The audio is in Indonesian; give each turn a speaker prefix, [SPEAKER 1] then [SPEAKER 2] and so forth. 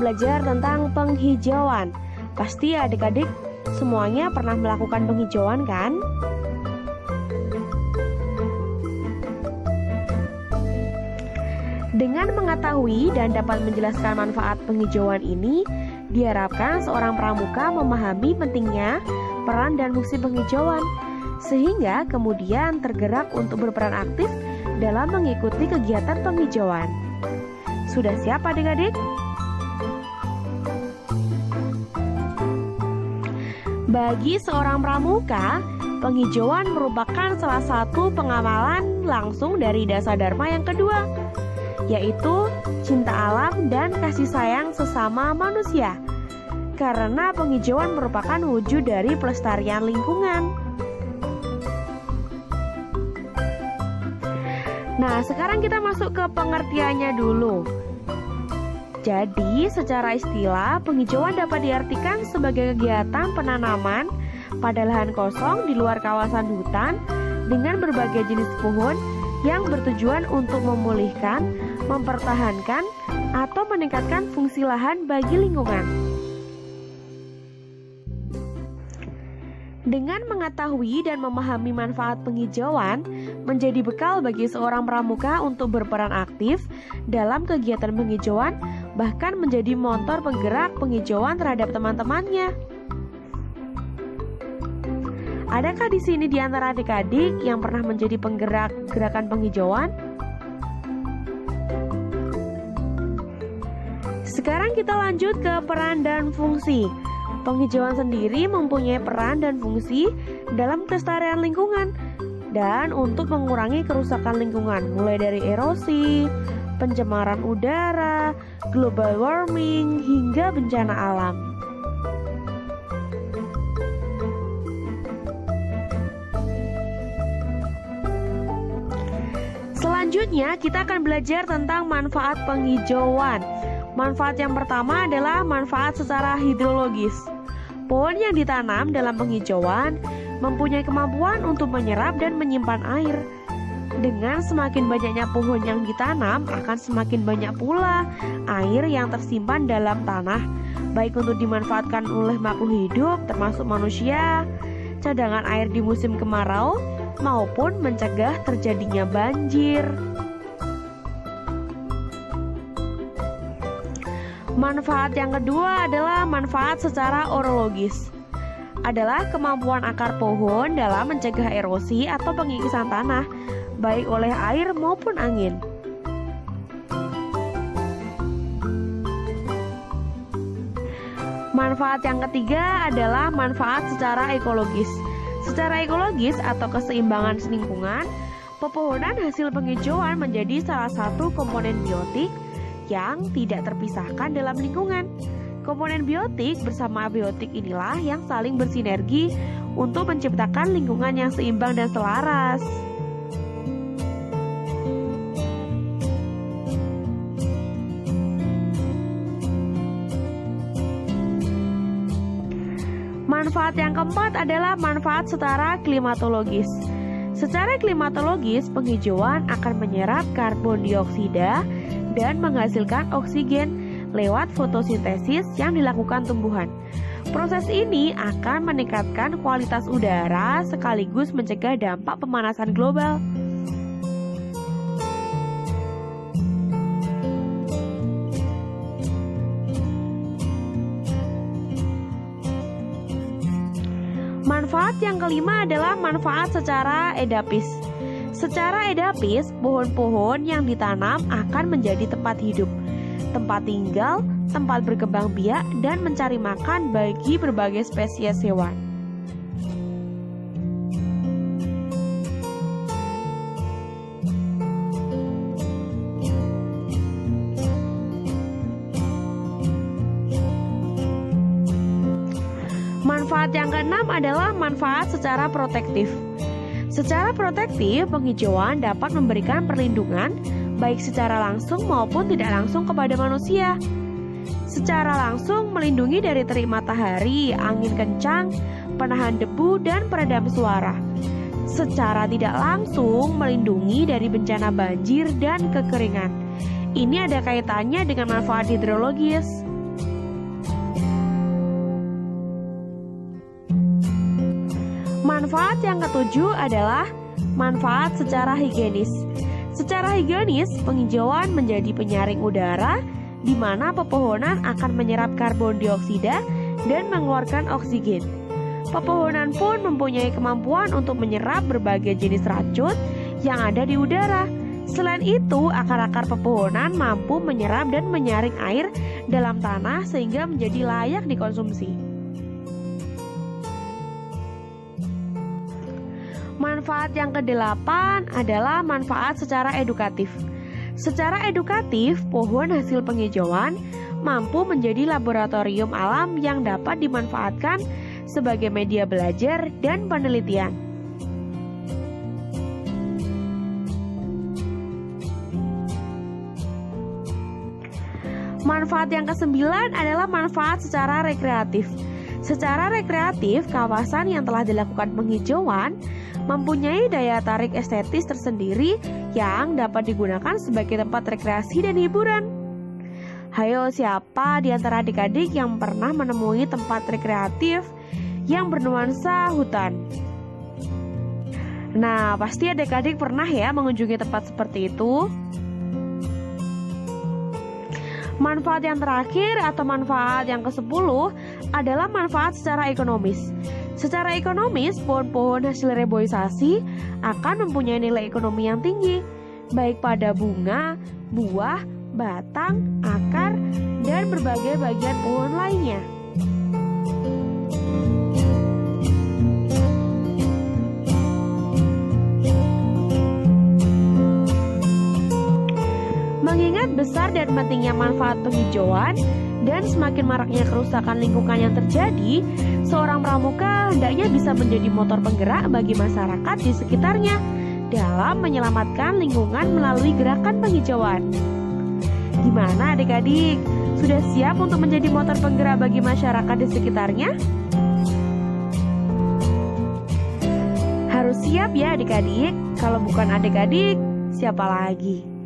[SPEAKER 1] belajar tentang penghijauan. Pasti adik-adik semuanya pernah melakukan penghijauan kan? Dengan mengetahui dan dapat menjelaskan manfaat penghijauan ini, diharapkan seorang pramuka memahami pentingnya peran dan fungsi penghijauan, sehingga kemudian tergerak untuk berperan aktif dalam mengikuti kegiatan penghijauan. Sudah siap adik-adik? Bagi seorang pramuka, penghijauan merupakan salah satu pengamalan langsung dari dasar dharma yang kedua, yaitu cinta alam dan kasih sayang sesama manusia. Karena penghijauan merupakan wujud dari pelestarian lingkungan. Nah, sekarang kita masuk ke pengertiannya dulu. Jadi, secara istilah, penghijauan dapat diartikan sebagai kegiatan penanaman pada lahan kosong di luar kawasan hutan dengan berbagai jenis pohon yang bertujuan untuk memulihkan, mempertahankan, atau meningkatkan fungsi lahan bagi lingkungan. Dengan mengetahui dan memahami manfaat penghijauan, menjadi bekal bagi seorang pramuka untuk berperan aktif dalam kegiatan penghijauan, bahkan menjadi motor penggerak penghijauan terhadap teman-temannya. Adakah di sini di antara adik-adik yang pernah menjadi penggerak gerakan penghijauan? Sekarang kita lanjut ke peran dan fungsi. Penghijauan sendiri mempunyai peran dan fungsi dalam kelestarian lingkungan dan untuk mengurangi kerusakan lingkungan, mulai dari erosi, pencemaran udara, global warming, hingga bencana alam. Selanjutnya, kita akan belajar tentang manfaat penghijauan. Manfaat yang pertama adalah manfaat secara hidrologis. Pohon yang ditanam dalam penghijauan mempunyai kemampuan untuk menyerap dan menyimpan air. Dengan semakin banyaknya pohon yang ditanam, akan semakin banyak pula air yang tersimpan dalam tanah, baik untuk dimanfaatkan oleh makhluk hidup termasuk manusia, cadangan air di musim kemarau, maupun mencegah terjadinya banjir. Manfaat yang kedua adalah manfaat secara orologis. Adalah kemampuan akar pohon dalam mencegah erosi atau pengikisan tanah, baik oleh air maupun angin. Manfaat yang ketiga adalah manfaat secara ekologis. Secara ekologis atau keseimbangan lingkungan, pepohonan hasil penghijauan menjadi salah satu komponen biotik yang tidak terpisahkan dalam lingkungan. Komponen biotik bersama abiotik inilah yang saling bersinergi untuk menciptakan lingkungan yang seimbang dan selaras. Manfaat yang keempat adalah manfaat secara klimatologis. Secara klimatologis, penghijauan akan menyerap karbon dioksida dan menghasilkan oksigen lewat fotosintesis yang dilakukan tumbuhan. Proses ini akan meningkatkan kualitas udara sekaligus mencegah dampak pemanasan global. Manfaat yang kelima adalah manfaat secara edapis. Secara edapis, pohon-pohon yang ditanam akan menjadi tempat hidup, tempat tinggal, tempat berkembang biak, dan mencari makan bagi berbagai spesies hewan. Manfaat yang keenam adalah manfaat secara protektif. Secara protektif, penghijauan dapat memberikan perlindungan baik secara langsung maupun tidak langsung kepada manusia. Secara langsung melindungi dari terik matahari, angin kencang, penahan debu, dan peredam suara. Secara tidak langsung melindungi dari bencana banjir dan kekeringan. Ini ada kaitannya dengan manfaat hidrologis. Manfaat yang ketujuh adalah manfaat secara higienis. Secara higienis, penghijauan menjadi penyaring udara di mana pepohonan akan menyerap karbon dioksida dan mengeluarkan oksigen. Pepohonan pun mempunyai kemampuan untuk menyerap berbagai jenis racun yang ada di udara. Selain itu, akar-akar pepohonan mampu menyerap dan menyaring air dalam tanah sehingga menjadi layak dikonsumsi. Manfaat yang kedelapan adalah manfaat secara edukatif. Secara edukatif, pohon hasil penghijauan mampu menjadi laboratorium alam yang dapat dimanfaatkan sebagai media belajar dan penelitian. Manfaat yang kesembilan adalah manfaat secara rekreatif. Secara rekreatif, kawasan yang telah dilakukan penghijauan mempunyai daya tarik estetis tersendiri yang dapat digunakan sebagai tempat rekreasi dan hiburan. Hayo, siapa di antara adik-adik yang pernah menemui tempat rekreatif yang bernuansa hutan? Nah, pasti adik-adik pernah ya mengunjungi tempat seperti itu. Manfaat yang terakhir atau manfaat yang ke-10 adalah manfaat secara ekonomis. Secara ekonomis, pohon-pohon hasil reboisasi akan mempunyai nilai ekonomi yang tinggi, baik pada bunga, buah, batang, akar, dan berbagai bagian pohon lainnya. Mengingat besar dan pentingnya manfaat penghijauan dan semakin maraknya kerusakan lingkungan yang terjadi, seorang pramuka hendaknya bisa menjadi motor penggerak bagi masyarakat di sekitarnya dalam menyelamatkan lingkungan melalui gerakan penghijauan. Gimana adik-adik? Sudah siap untuk menjadi motor penggerak bagi masyarakat di sekitarnya? Harus siap ya adik-adik. Kalau bukan adik-adik, siapa lagi?